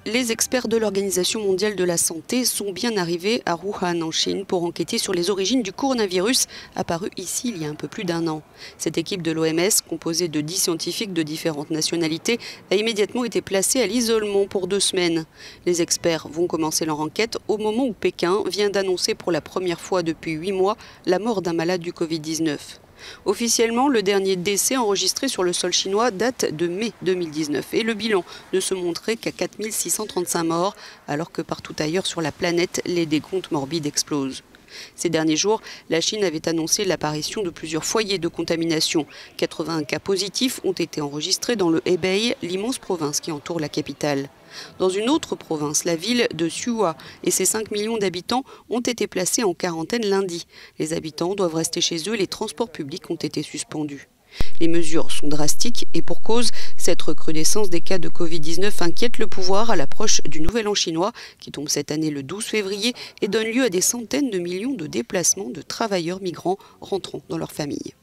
Les experts de l'Organisation mondiale de la santé sont bien arrivés à Wuhan en Chine pour enquêter sur les origines du coronavirus apparu ici il y a un peu plus d'un an. Cette équipe de l'OMS, composée de 10 scientifiques de différentes nationalités, a immédiatement été placée à l'isolement pour 2 semaines. Les experts vont commencer leur enquête au moment où Pékin vient d'annoncer pour la première fois depuis 8 mois la mort d'un malade du Covid-19. Officiellement, le dernier décès enregistré sur le sol chinois date de mai 2019 et le bilan ne se montrait qu'à 4 635 morts, alors que partout ailleurs sur la planète, les décomptes morbides explosent. Ces derniers jours, la Chine avait annoncé l'apparition de plusieurs foyers de contamination. 81 cas positifs ont été enregistrés dans le Hebei, l'immense province qui entoure la capitale. Dans une autre province, la ville de Suwa et ses 5 millions d'habitants ont été placés en quarantaine lundi. Les habitants doivent rester chez eux et les transports publics ont été suspendus. Les mesures sont drastiques et pour cause, cette recrudescence des cas de Covid-19 inquiète le pouvoir à l'approche du Nouvel An chinois qui tombe cette année le 12 février et donne lieu à des centaines de millions de déplacements de travailleurs migrants rentrant dans leur famille.